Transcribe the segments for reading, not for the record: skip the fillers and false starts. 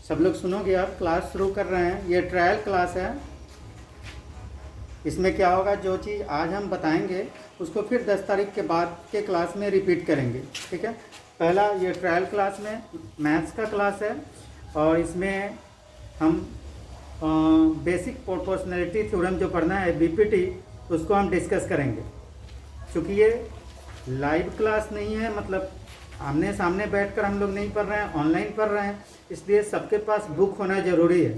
सब लोग सुनोगे। अब क्लास शुरू कर रहे हैं। ये ट्रायल क्लास है। इसमें क्या होगा, जो चीज़ आज हम बताएंगे उसको फिर 10 तारीख के बाद के क्लास में रिपीट करेंगे। ठीक है। पहला ये ट्रायल क्लास में मैथ्स का क्लास है और इसमें हम बेसिक प्रोपोर्शनैलिटी थ्योरम जो पढ़ना है बीपीटी, उसको हम डिस्कस करेंगे। क्योंकि ये लाइव क्लास नहीं है, मतलब आमने सामने बैठकर हम लोग नहीं पढ़ रहे हैं, ऑनलाइन पढ़ रहे हैं, इसलिए सबके पास बुक होना ज़रूरी है।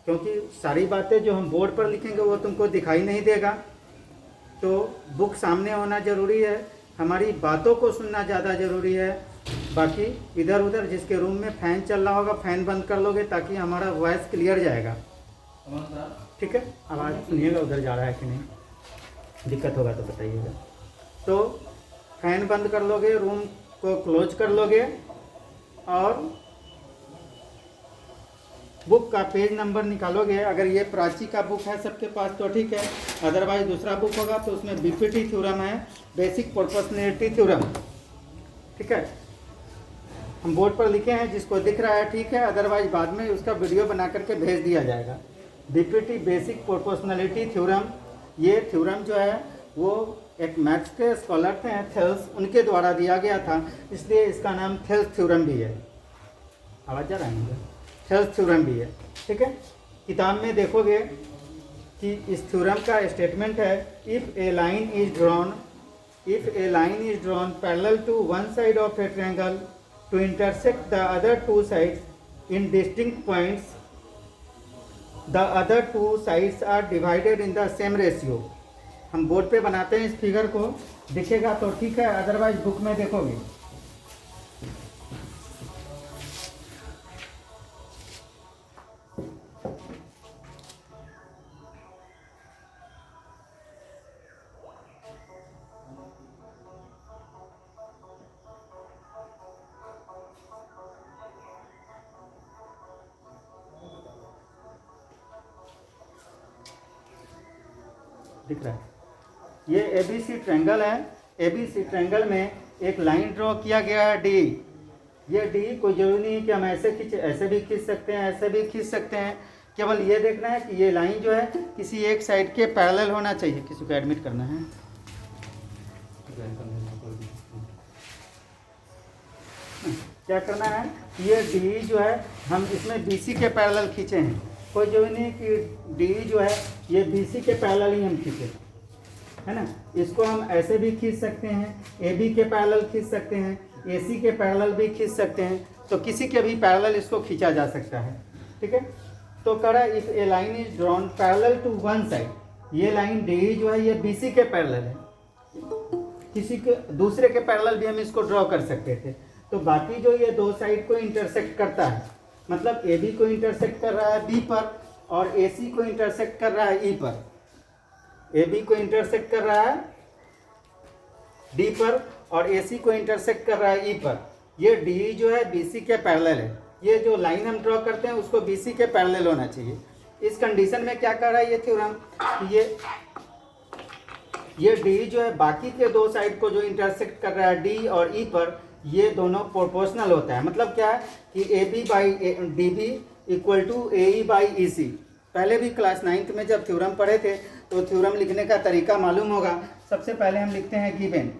क्योंकि सारी बातें जो हम बोर्ड पर लिखेंगे वो तुमको दिखाई नहीं देगा, तो बुक सामने होना ज़रूरी है। हमारी बातों को सुनना ज़्यादा ज़रूरी है। बाकी इधर उधर जिसके रूम में फ़ैन चल रहा होगा फ़ैन बंद कर लोगे ताकि हमारा वॉइस क्लियर जाएगा। ठीक है। आवाज़ सुनिएगा उधर जा रहा है कि नहीं, दिक्कत होगा तो बताइएगा। तो फ़ैन बंद कर लोगे, रूम को क्लोज कर लोगे और बुक का पेज नंबर निकालोगे। अगर ये प्राची का बुक है सबके पास तो ठीक है, अदरवाइज दूसरा बुक होगा तो उसमें बीपीटी थ्योरम है, बेसिक प्रोपोर्शनैलिटी थ्योरम। ठीक है। हम बोर्ड पर लिखे हैं, जिसको दिख रहा है ठीक है, अदरवाइज बाद में उसका वीडियो बना करके भेज दिया जाएगा। बीपीटी बेसिक प्रोपोर्शनैलिटी थ्योरम, ये थ्योरम जो है वो एक मैथ्स के स्कॉलर थे थेल्स, उनके द्वारा दिया गया था, इसलिए इसका नाम थेल्स थ्योरम भी है। आवाज़ जा रहा है मुझे? थेल्स थ्योरम भी है। ठीक है। किताब में देखोगे कि इस थ्योरम का स्टेटमेंट है, if a line is drawn parallel to one side of a triangle to intersect the other two sides in distinct points, the other two sides are divided in the same ratio. हम board पे बनाते हैं इस figure को, दिखेगा तो ठीक है, अदरवाइज बुक में देखोगे। दिख रहा है? ये एबीसी ट्रायंगल है। एबीसी ट्रायंगल में एक लाइन ड्रॉ किया गया है डी। ये डी कोई जरूरी नहीं है कि हम ऐसे भी खींच सकते हैं, ऐसे भी खींच सकते हैं। केवल ये देखना है कि ये लाइन जो है किसी एक साइड के पैरेलल होना चाहिए। किसी को एडमिट करना है, क्या करना है, ये डी जो है हम इसमें बीसी के पैरेलल खींचे हैं। कोई जरूरी नहीं कि डी जो है ये बीसी के पैरेलल ही हम खींचे, है ना। इसको हम ऐसे भी खींच सकते हैं, ए बी के पैरेलल खींच सकते हैं, ए सी के पैरेलल भी खींच सकते हैं, तो किसी के भी पैरेलल इसको खींचा जा सकता है। ठीक है। तो कह रहा है if a line is drawn parallel to one side, ये लाइन डी जो है ये बी सी के पैरेलल है, किसी के दूसरे के पैरेलल भी हम इसको ड्रॉ कर सकते थे। तो बाकी जो ये दो साइड को इंटरसेक्ट करता है, मतलब ए बी को इंटरसेक्ट कर रहा है बी पर और ए सी को इंटरसेक्ट कर रहा है ई पर। ए बी को इंटरसेक्ट कर रहा है डी पर और ए सी को इंटरसेक्ट कर रहा है ई पर। ये डी जो है बी सी के पैरेलल है। ये जो लाइन हम ड्रॉ करते हैं उसको बी सी के पैरेलल होना चाहिए। इस कंडीशन में क्या कर रहा है ये थ्योरम, ये डी जो है बाकी के दो साइड को जो इंटरसेक्ट कर रहा है डी और ई पर, ये दोनों प्रोपोर्शनल होता है। मतलब क्या है कि A B by D B equal to A E by E C. पहले भी क्लास 9th में जब थ्योरम पढ़े थे तो थ्योरम लिखने का तरीका मालूम होगा। सबसे पहले हम लिखते हैं गिवन,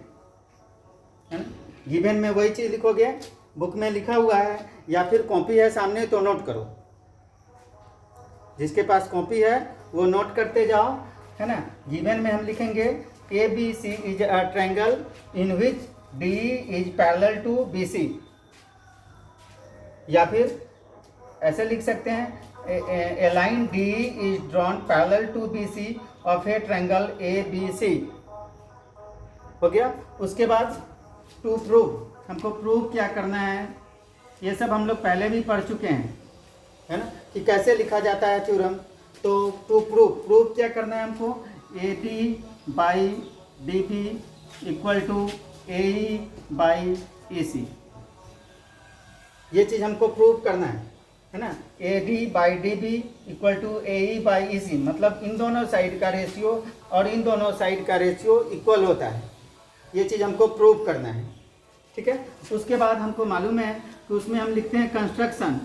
है ना। गिवन में वही चीज़ लिखोगे, बुक में लिखा हुआ है या फिर कॉपी है सामने तो नोट करो। जिसके पास कॉपी है वो नोट करते जाओ, है ना। गिवन में हम लिखेंगे A B C is a triangle in which D is parallel to B C, या फिर ऐसे लिख सकते हैं a line D is drawn parallel to B C of a triangle A B C. हो गया। उसके बाद टू प्रूव, हमको प्रूव क्या करना है, ये सब हम लोग पहले भी पढ़ चुके हैं, है ना, कि कैसे लिखा जाता है थ्योरम। तो टू प्रूव क्या करना है हमको, A B by D B equal to A E by A C, ये चीज़ हमको प्रूव करना है ना। A D by D B equal to A E by E C, मतलब इन दोनों साइड का रेशियो और इन दोनों साइड का रेशियो इक्वल होता है। ये चीज़ हमको प्रूव करना है। ठीक है। उसके बाद हमको मालूम है कि उसमें हम लिखते हैं कंस्ट्रक्शन,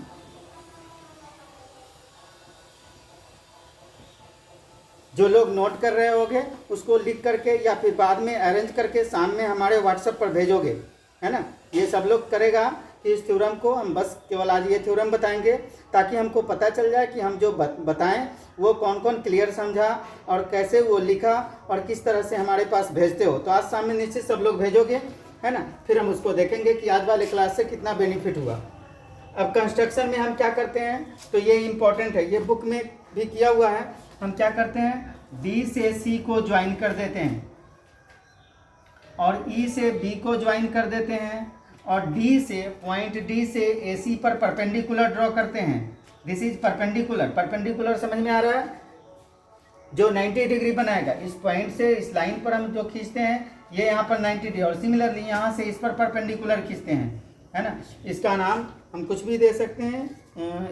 जो लोग नोट कर रहे होगे उसको लिख करके या फिर बाद में अरेंज करके शाम में हमारे व्हाट्सएप पर भेजोगे, है ना। ये सब लोग करेगा कि इस थ्योरम को हम बस केवल आज ये थ्योरम बताएंगे ताकि हमको पता चल जाए कि हम जो बताएं वो कौन कौन क्लियर समझा और कैसे वो लिखा और किस तरह से हमारे पास भेजते हो। तो आज शाम में निश्चित सब लोग भेजोगे, है ना। फिर हम उसको देखेंगे कि आज वाले क्लास से कितना बेनिफिट हुआ। अब कंस्ट्रक्शन में हम क्या करते हैं, तो ये इम्पोर्टेंट है, ये बुक में भी किया हुआ है। हम क्या करते हैं, डी से सी को ज्वाइन कर देते हैं और ई से बी को ज्वाइन कर देते हैं और डी से पॉइंट डी से ए सी पर परपेंडिकुलर ड्रॉ करते हैं। This is perpendicular. परपेंडिकुलर समझ में आ रहा है, जो 90 डिग्री बनाएगा। इस पॉइंट से इस लाइन पर हम जो खींचते हैं ये यहाँ पर 90 डिग्री और सिमिलरली यहाँ से इस पर परपेंडिकुलर खींचते हैं, है ना। इसका नाम हम कुछ भी दे सकते हैं,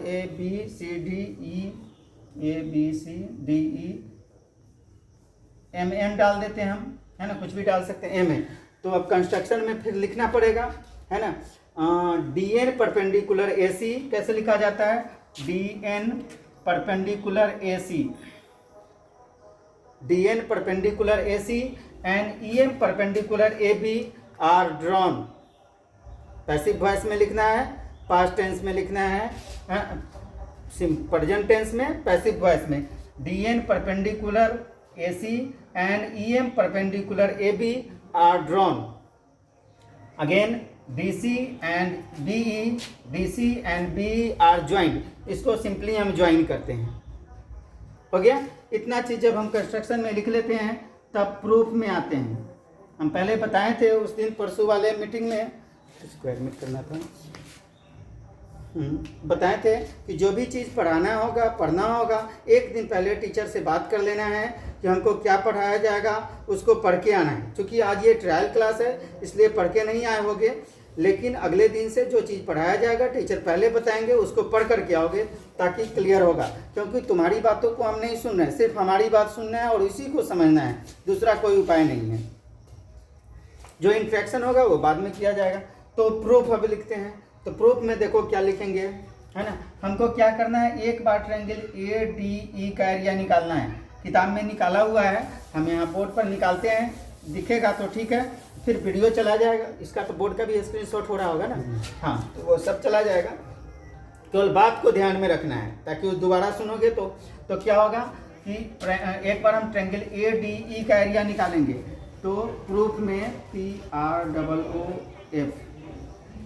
A B C D E, A B C D E, M N डाल देते हैं हम, है ना। कुछ भी डाल सकते हैं एम ए। तो अब कंस्ट्रक्शन में फिर लिखना पड़ेगा, है ना। D N perpendicular A C कैसे लिखा जाता है, D N perpendicular A C, D N perpendicular A C and E M perpendicular A B are drawn. Passive voice में लिखना है, पास्ट टेंस में लिखना है, प्रेजेंट टेंस में, पैसिव वॉइस में। D N perpendicular A C and E M perpendicular A B are drawn. Again D C and B E, D C and B are joint. इसको simply हम join करते हैं। हो गया। इतना चीज़ जब हम कंस्ट्रक्शन में लिख लेते हैं तब प्रूफ में आते हैं। हम पहले बताए थे उस दिन परसों वाले मीटिंग में, इसको एडमिट करना था, बताए थे कि जो भी चीज़ पढ़ाना होगा, पढ़ना होगा, एक दिन पहले टीचर से बात कर लेना है कि हमको क्या पढ़ाया जाएगा, उसको पढ़ के आना है। क्योंकि आज ये ट्रायल क्लास है इसलिए पढ़ के नहीं आए होगे, लेकिन अगले दिन से जो चीज़ पढ़ाया जाएगा टीचर पहले बताएंगे, उसको पढ़ करके आओगे ताकि क्लियर होगा। क्योंकि तुम्हारी बातों को हम नहीं सुन रहे हैं, सिर्फ हमारी बात सुनना है और इसी को समझना है, दूसरा कोई उपाय नहीं है। जो इंट्रैक्शन होगा वो बाद में किया जाएगा। तो प्रूफ अभी लिखते हैं। तो प्रूफ में देखो क्या लिखेंगे, है ना। हमको क्या करना है, एक बार ट्रायंगल ए डी ई का एरिया निकालना है। किताब में निकाला हुआ है, हम यहाँ बोर्ड पर निकालते हैं, दिखेगा तो ठीक है, फिर वीडियो चला जाएगा। इसका तो बोर्ड का भी स्क्रीनशॉट हो रहा होगा ना, हाँ, तो वो सब चला जाएगा। केवल बात को ध्यान में रखना है ताकि उस दोबारा सुनोगे तो क्या होगा कि एक बार हम ट्रायंगल ए डी ई का एरिया निकालेंगे। तो प्रूफ में PROOF,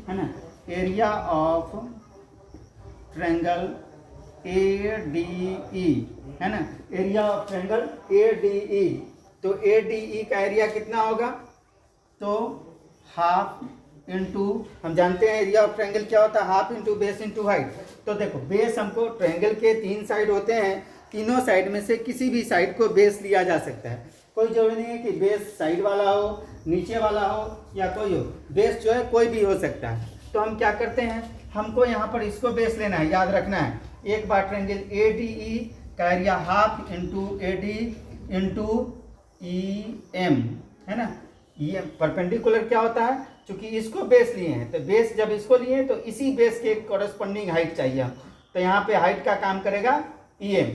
है ना, एरिया ऑफ ट्रायंगल ADE, है ना, एरिया ऑफ ट्रायंगल ADE। तो ADE का एरिया कितना होगा, तो हाफ इंटू, हम जानते हैं एरिया ऑफ ट्रायंगल क्या होता है, half into base into height. तो देखो बेस हमको ट्रायंगल के 3 साइड होते हैं, तीनों साइड में से किसी भी साइड को बेस लिया जा सकता है। कोई जरूरी नहीं है कि बेस साइड वाला हो, नीचे वाला हो या कोई हो, बेस जो है कोई भी हो सकता है। तो हम क्या करते हैं, हमको यहाँ पर इसको बेस लेना है, याद रखना है। एक बार ट्रायंगल ADE का area half into AD into EM, है ना। ये परपेंडिकुलर क्या होता है, चूंकि इसको बेस लिए हैं तो बेस जब इसको लिए हैं तो इसी बेस के कॉरस्पॉन्डिंग हाइट चाहिए हम। तो यहाँ पे हाइट का काम करेगा EM।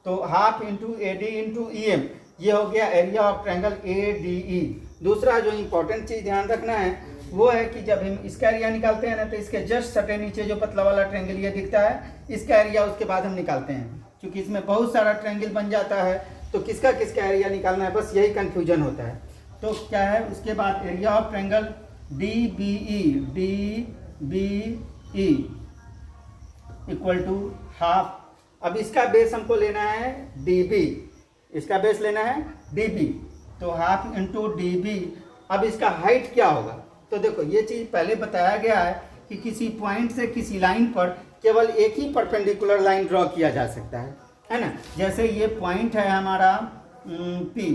तो half into AD into EM, ये हो गया एरिया ऑफ ट्रायंगल ADE। दूसरा जो इंपॉर्टेंट चीज़ ध्यान रखना है वो है कि जब हम इसका एरिया निकालते हैं ना तो इसके जस्ट सटे नीचे जो पतला वाला ट्रायंगल ये दिखता है, इसका एरिया उसके बाद हम निकालते हैं। क्योंकि इसमें बहुत सारा ट्रायंगल बन जाता है तो किसका किसका एरिया निकालना है, बस यही कन्फ्यूजन होता है। तो क्या है, उसके बाद area of triangle DBE equal to half. अब इसका बेस हमको लेना है DB, इसका बेस लेना है DB, तो हाफ इंटू DB। अब इसका हाइट क्या होगा, तो देखो ये चीज़ पहले बताया गया है कि किसी पॉइंट से किसी लाइन पर केवल एक ही परपेंडिकुलर लाइन ड्रॉ किया जा सकता है ना। जैसे ये पॉइंट है हमारा P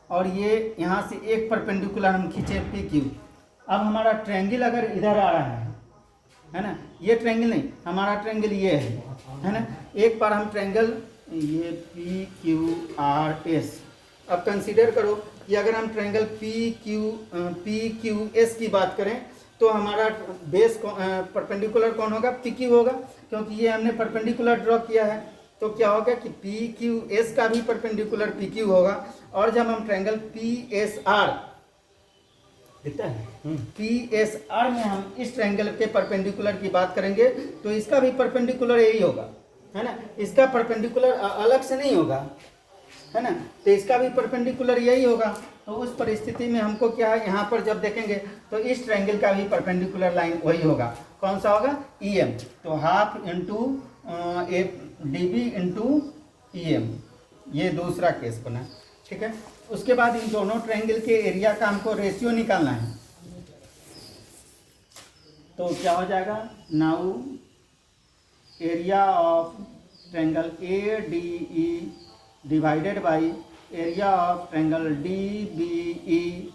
और ये यहाँ से एक परपेंडिकुलर हम खींचे PQ। अब हमारा ट्रायंगल अगर इधर आ रहा है ना, ये ट्रायंगल नहीं, हमारा ट्रायंगल ये है ना। एक बार हम ट्रायंगल ये PQRS, अब कंसीडर करो कि अगर हम ट्रायंगल PQS की बात करें तो हमारा बेस परपेंडिकुलर कौन होगा, PQ होगा, क्योंकि ये हमने परपेंडिकुलर ड्रॉ किया है। तो क्या होगा कि पी क्यू एस का भी परपेंडिकुलर पी क्यू होगा। और जब हम ट्रायंगल पी एस आर दिखता है पी एस आर में हम इस ट्रायंगल के परपेंडिकुलर की बात करेंगे तो इसका भी परपेंडिकुलर यही होगा, है ना। इसका परपेंडिकुलर अलग से नहीं होगा, है ना, तो इसका भी परपेंडिकुलर यही होगा। तो उस परिस्थिति में हमको क्या है, यहाँ पर जब देखेंगे तो इस ट्रायंगल का भी परपेंडिकुलर लाइन वही होगा। कौन सा होगा? E M. तो half into A D B into E M, ये दूसरा केस बना, ठीक है। उसके बाद इन दोनों ट्रायंगल के एरिया का हमको रेशियो निकालना है। तो क्या हो जाएगा? Now area of triangle A D E divided by area of triangle D B E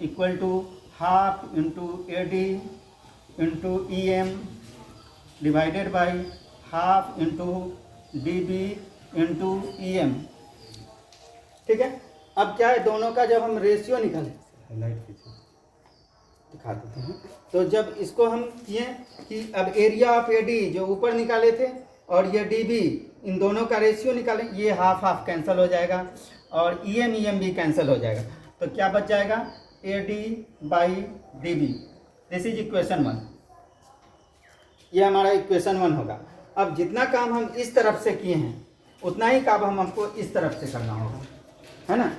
equal to half into A D into E M divided by half into D B into E M, ठीक है। अब क्या है, दोनों का जब हम ratio निकालें, हाईलाइट दिखा देते हैं। तो जब इसको हम किए कि अब एरिया ऑफ ए डी जो ऊपर निकाले थे और ये डी बी, इन दोनों का रेशियो निकालें, ये हाफ हाफ कैंसिल हो जाएगा और ई एम भी कैंसिल हो जाएगा। तो क्या बच जाएगा? A D by D B. This is equation 1। ये हमारा इक्वेशन 1 होगा। अब जितना काम हम इस तरफ से किए हैं उतना ही काम हमको इस तरफ से करना होगा, है ना।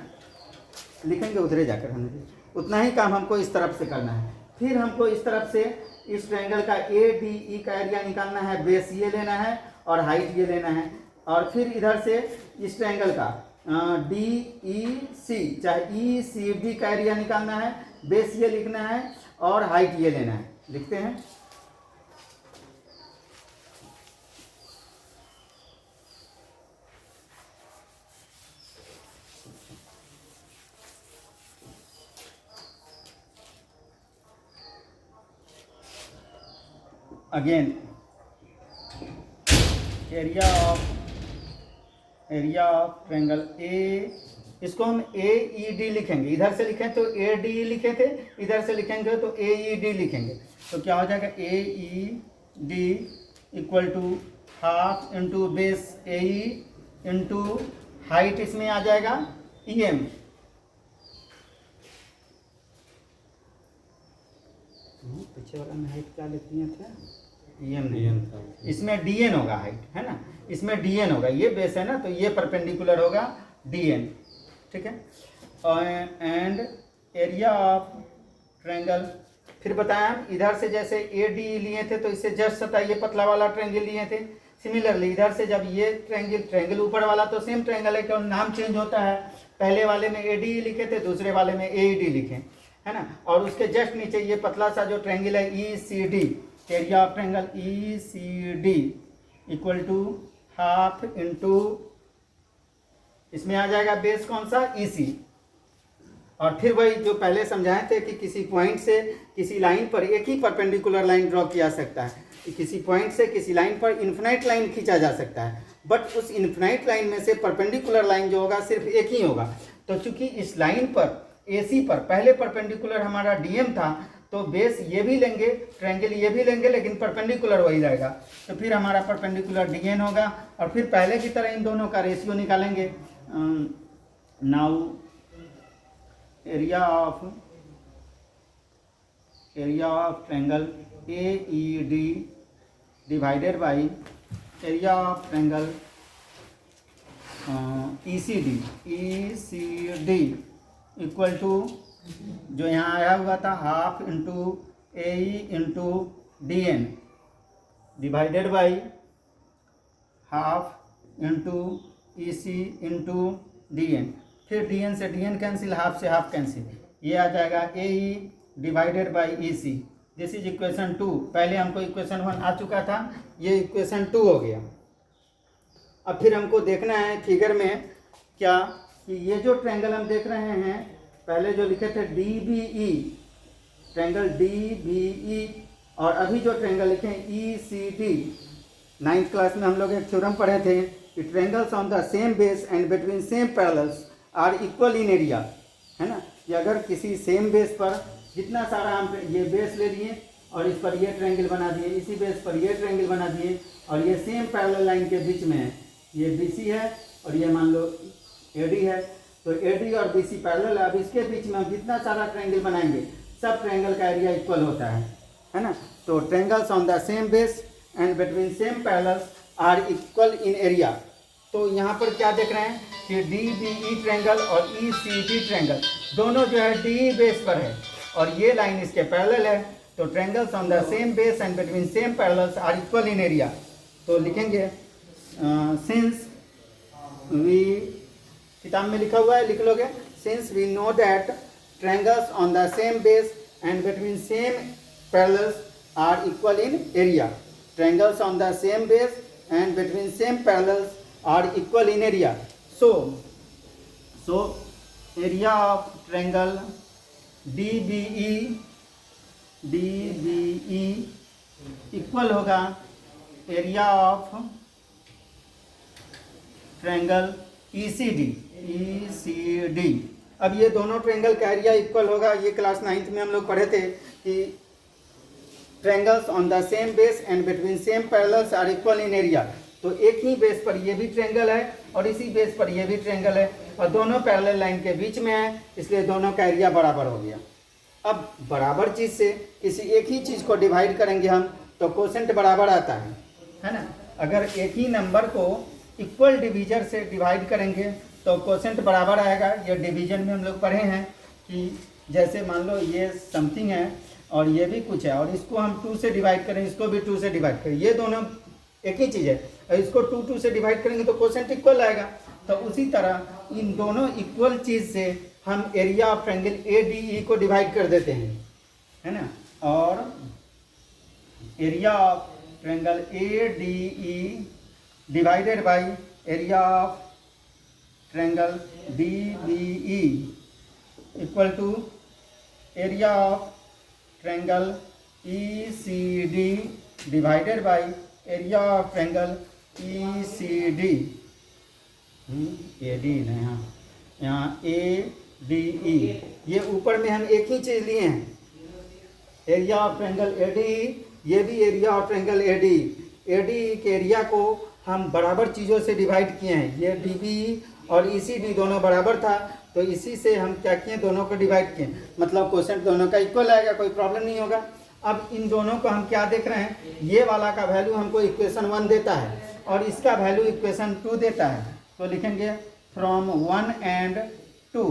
लिखेंगे उधरे जाकर हमने, उतना ही काम हमको इस तरफ से करना है। फिर हमको इस तरफ से इस ट्रायंगल का ए डी ई का एरिया निकालना है, बेस ये लेना है और हाइट ये लेना है। और फिर इधर से इस ट्रायंगल का डी ई सी चाहे ई सी डी का एरिया निकालना है, बेस ये लिखना है और हाइट ये लेना है। लिखते हैं। अगेन एरिया ऑफ ट्रायंगल ए, इसको हम ए ई डी लिखेंगे। इधर से लिखें तो ए डी लिखे थे, इधर से लिखेंगे तो ए ई डी लिखेंगे। तो क्या हो जाएगा? A E D equal to half into base A E into height, इसमें आ जाएगा ई एम। पीछे वाला में हाइट क्या लिख दिए थे? डीएन था, इसमें डीएन होगा हाइट, है ना। इसमें डीएन होगा, ये बेस है ना, तो ये परपेंडिकुलर होगा डीएन, ठीक है। एंड एरिया ऑफ ट्रायंगल, फिर बताया इधर से जैसे ए डी लिए थे तो इससे जस्ट सता ये पतला वाला ट्रायंगल लिए थे। सिमिलरली इधर से जब ये ट्रायंगल ऊपर वाला तो सेम ट्रायंगल है, क्यों नाम चेंज होता है। पहले वाले में ए डी लिखे थे, दूसरे वाले में ए डी लिखे, है ना। और उसके जस्ट नीचे ये पतला सा जो ट्रायंगल है E C D, area of triangle E C D equal to half into, इसमें आ जाएगा बेस कौन सा? ई सी। और फिर वही जो पहले समझाए थे कि किसी पॉइंट से किसी लाइन पर एक ही परपेंडिकुलर लाइन ड्रॉ किया सकता है, किसी पॉइंट से किसी लाइन पर इन्फिनाइट लाइन खींचा जा सकता है, बट उस इन्फिनाइट लाइन में से परपेंडिकुलर लाइन जो होगा सिर्फ एक ही होगा। तो चूंकि इस लाइन पर AC पर पहले परपेंडिकुलर हमारा DM था, तो बेस ये भी लेंगे, ट्रायंगल ये भी लेंगे, लेकिन परपेंडिकुलर वही रहेगा। तो फिर हमारा परपेंडिकुलर DN होगा और फिर पहले की तरह इन दोनों का रेशियो निकालेंगे। Now area of triangle AED divided by area of triangle ECD equal to, जो यहाँ आया हुआ था half into AE into DN divided by half into EC into DN। फिर DN से DN कैंसिल, हाफ से हाफ कैंसिल, ये आ जाएगा AE divided by EC। This is equation 2। पहले हमको इक्वेशन 1 आ चुका था, ये इक्वेशन 2 हो गया। अब फिर हमको देखना है फिगर में क्या कि ये जो ट्रायंगल हम देख रहे हैं, पहले जो लिखे थे DBE, ट्रायंगल DBE, और अभी जो ट्रायंगल लिखे हैं ECD। 9th क्लास में हम लोग एक थ्योरम पढ़े थे कि triangles on the same base and between same parallels are equal in area, है ना। कि अगर किसी सेम बेस पर जितना सारा हम ये बेस ले लिए और इस पर ये ट्रायंगल बना दिए, इसी बेस पर ये ट्रायंगल बना दिए और ये सेम पैरेलल लाइन के बीच में है, ये BC है और ये मान लो AD है, तो AD और BC पैरेलल है। अब इसके बीच में हम जितना सारा ट्रायंगल बनाएंगे सब ट्रायंगल का एरिया इक्वल होता है ना। तो triangles on the same base and between same parallels are equal in area. तो यहाँ पर क्या देख रहे हैं कि DBE ट्रायंगल और ECD ट्रायंगल दोनों जो है DE बेस पर है और ये लाइन इसके पैरेलल है। तो triangles on the same base and between same parallels are equal in area. तो लिखेंगे सिंस वी, किताब में लिखा हुआ है लिख लोगे, since we know that triangles on the same base and between same parallels are equal in area. Triangles on the same base and between same parallels are equal in area. So area of triangle DBE equal होगा area of triangle ECD। अब ये दोनों triangle का area equal होगा। ये class 9th में हम लोग पढ़े थे कि triangles on the same base and between same parallels are equal in area. तो एक ही बेस पर ये भी ट्रायंगल है और इसी बेस पर ये भी ट्रायंगल है और दोनों पैरेलल लाइन के बीच में है, इसलिए दोनों का एरिया बराबर हो गया। अब बराबर चीज़ से किसी एक ही चीज़ को डिवाइड करेंगे हम तो कोसेंट बराबर आता है ना। अगर एक ही नंबर को इक्वल डिवीजर से डिवाइड करेंगे तो कोसेंट बराबर आएगा। ये डिवीजन में हम लोग पढ़े हैं कि जैसे मान लो ये समथिंग है और ये भी कुछ है और इसको हम 2 से डिवाइड करें, इसको भी 2 से डिवाइड करें, ये दोनों एक ही चीज़ है और इसको 2 से डिवाइड करेंगे तो कोसेंट इक्वल आएगा। तो उसी तरह इन दोनों इक्वल चीज़ से हम एरिया ऑफ ट्रायंगल ADE को डिवाइड कर देते हैं, है ना। और area of triangle ADE divided by area of triangle DBE equal to area of triangle ECD divided by area of triangle ECD। AD नहीं, यहाँ ADE, ये ऊपर में हम एक ही चीज़ लिए हैं, एरिया ऑफ ट्रायंगल ADE, ये भी area of triangle ADE। ADE के एरिया को हम बराबर चीज़ों से डिवाइड किए हैं। ये DBE और ECD दोनों बराबर था तो इसी से हम क्या किए, दोनों को डिवाइड किए, मतलब क्वेश्चन दोनों का इक्वल आएगा, कोई प्रॉब्लम नहीं होगा। अब इन दोनों को हम क्या देख रहे हैं, ये वाला का वैल्यू हमको इक्वेशन 1 देता है और इसका वैल्यू इक्वेशन 2 देता है। तो लिखेंगे from 1 and 2,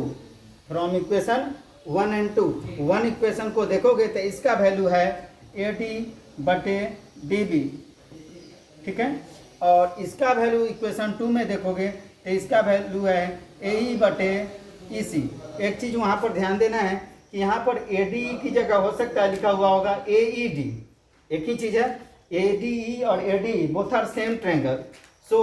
from equation 1 and 2। 1 equation को देखोगे तो इसका वैल्यू है AD/DB, ठीक है। और इसका वैल्यू इक्वेशन 2 में देखोगे तो इसका वैल्यू है AE/EC। एक चीज़ वहाँ पर ध्यान देना है कि यहाँ पर ADE की जगह हो सकता है लिखा हुआ होगा AED, एक ही चीज़ है। ADE और ADE both are same triangle, so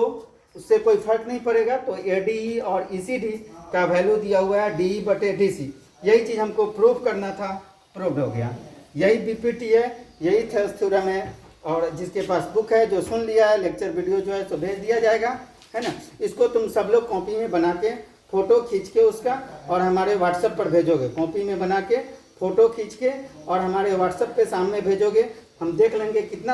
उससे कोई फर्क नहीं पड़ेगा। तो ADE और ECD का वैल्यू दिया हुआ है DE/DC। यही चीज़ हमको प्रूव करना था, प्रूव हो गया। यही BPT है, यही थेल्स थ्योरम है। और जिसके पास बुक है, जो सुन लिया है लेक्चर वीडियो जो है, तो भेज दिया जाएगा, है ना। इसको तुम सब लोग कॉपी में बना के फ़ोटो खींच के उसका और हमारे व्हाट्सएप पर भेजोगे। कॉपी में बना के फ़ोटो खींच के और हमारे व्हाट्सएप पे सामने भेजोगे, हम देख लेंगे कितना